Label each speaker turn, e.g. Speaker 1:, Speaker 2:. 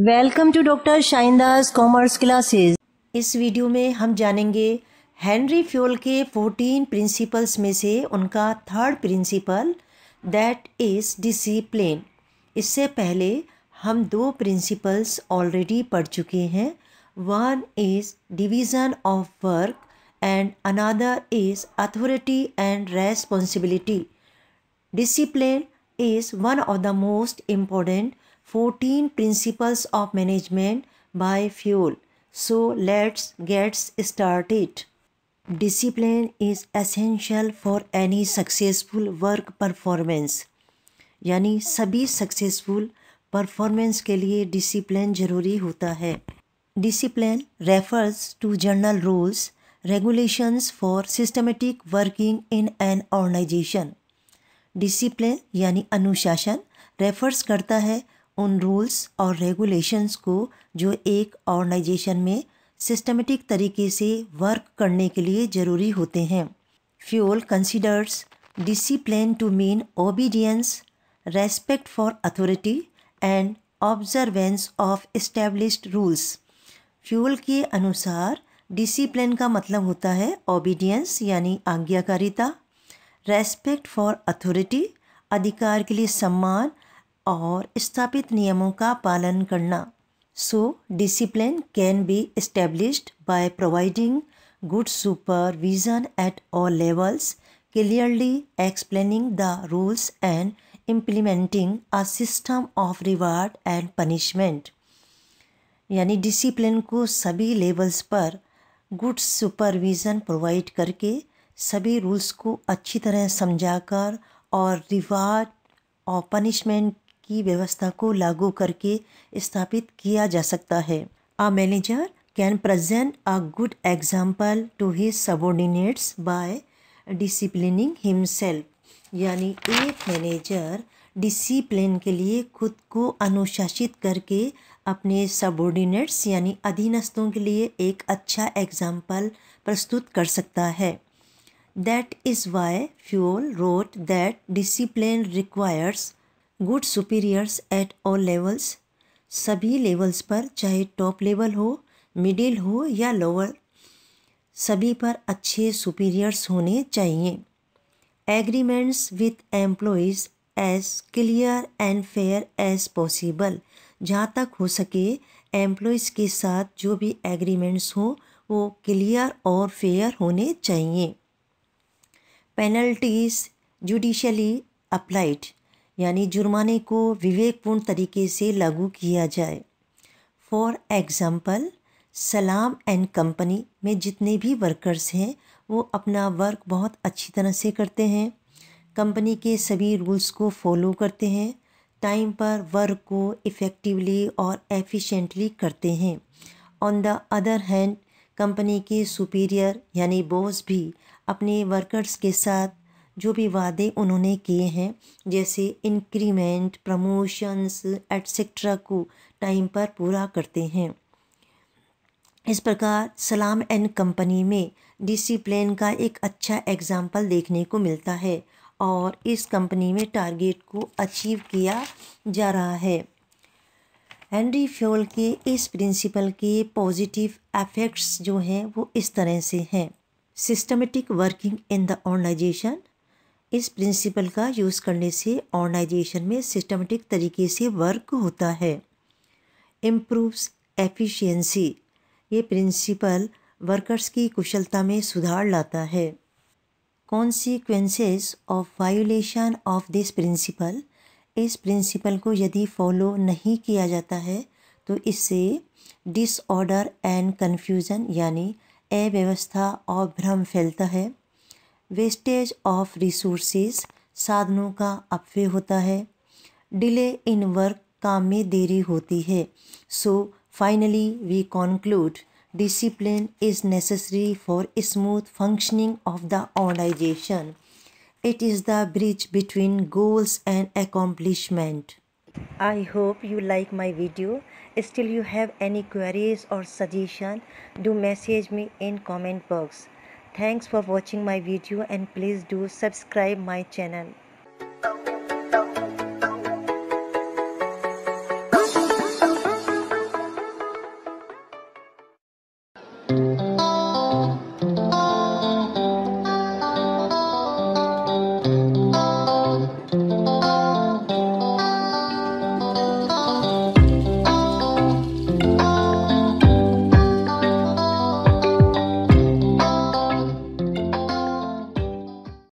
Speaker 1: Welcome to doctor शाइंदास commerce classes. इस video में हम जानेंगे हेनरी फ्योल के 14 प्रिंसिपल्स में से उनका third principal that is discipline. इससे पहले हम दो प्रिंसिपल्स ऑलरेडी पढ़ चुके हैं। One is division of work and another is authority and responsibility. Discipline is one of the most important 14 principles of management by Fuel. So let's get started. Discipline is essential for any successful work performance. यानी सभी successful performance के लिए discipline ज़रूरी होता है। Discipline refers to general rules regulations for systematic working in an organization. Discipline यानी अनुशासन refers करता है उन रूल्स और रेगुलेशंस को जो एक ऑर्गेनाइजेशन में सिस्टमेटिक तरीके से वर्क करने के लिए ज़रूरी होते हैं। Fayol considers discipline to mean obedience, respect for authority and observance of established rules. Fayol के अनुसार डिसिप्लिन का मतलब होता है ओबीडियंस यानी आज्ञाकारिता, रेस्पेक्ट फॉर अथॉरिटी अधिकार के लिए सम्मान और स्थापित नियमों का पालन करना। So discipline can be established by providing good supervision at all levels, clearly explaining the rules and implementing a system of reward and punishment. यानी डिसिप्लिन को सभी लेवल्स पर गुड सुपरविज़न प्रोवाइड करके सभी रूल्स को अच्छी तरह समझाकर और रिवार्ड और पनिशमेंट की व्यवस्था को लागू करके स्थापित किया जा सकता है। A manager can present a good example to his subordinates by disciplining himself. यानी एक मैनेजर डिसिप्लिन के लिए खुद को अनुशासित करके अपने सबऑर्डिनेट्स यानी अधीनस्थों के लिए एक अच्छा एग्जाम्पल प्रस्तुत कर सकता है। That is why Fuel wrote that discipline requires good superiors at all levels. सभी लेवल्स पर, चाहे टॉप लेवल हो, मिडिल हो या लोअर, सभी पर अच्छे सुपीरियर्स होने चाहिए। Agreements with employees as clear and fair as possible. जहाँ तक हो सके एम्प्लॉयज़ के साथ जो भी एग्रीमेंट्स हो वो क्लियर और फेयर होने चाहिए। पेनल्टीज जुडिशली अप्लाइड, यानी जुर्माने को विवेकपूर्ण तरीके से लागू किया जाए। फॉर एग्ज़ाम्पल सलाम एंड कंपनी में जितने भी वर्कर्स हैं वो अपना वर्क बहुत अच्छी तरह से करते हैं, कंपनी के सभी रूल्स को फॉलो करते हैं, टाइम पर वर्क को इफ़ेक्टिवली और एफिशिएंटली करते हैं। On the other hand company के सुपीरियर यानी बॉस भी अपने वर्कर्स के साथ जो भी वादे उन्होंने किए हैं जैसे इंक्रीमेंट, प्रमोशंस एटसेट्रा को टाइम पर पूरा करते हैं। इस प्रकार सलाम एंड कंपनी में डिसिप्लिन का एक अच्छा एग्जाम्पल देखने को मिलता है और इस कंपनी में टारगेट को अचीव किया जा रहा है। हेनरी फ्योल के इस प्रिंसिपल के पॉजिटिव इफ़ेक्ट्स जो हैं वो इस तरह से हैं। Systematic working in the organization, इस प्रिंसिपल का यूज़ करने से ऑर्गेनाइजेशन में सिस्टमेटिक तरीके से वर्क होता है। इम्प्रूव्स एफिशिएंसी, ये प्रिंसिपल वर्कर्स की कुशलता में सुधार लाता है। Consequences of violation of this principle, इस प्रिंसिपल को यदि फॉलो नहीं किया जाता है तो इससे डिसऑर्डर एंड कन्फ्यूज़न यानी अव्यवस्था और भ्रम फैलता है। वेस्टेज ऑफ रिसोर्सेज, साधनों का अपव्यय होता है। डिले इन वर्क, काम में देरी होती है। So finally we conclude discipline is necessary for smooth functioning of the organization. It is the bridge between goals and accomplishment. I hope you like my video. Still you have any queries or suggestion, do message me in comment box. Thanks for watching my video and please do subscribe my channel.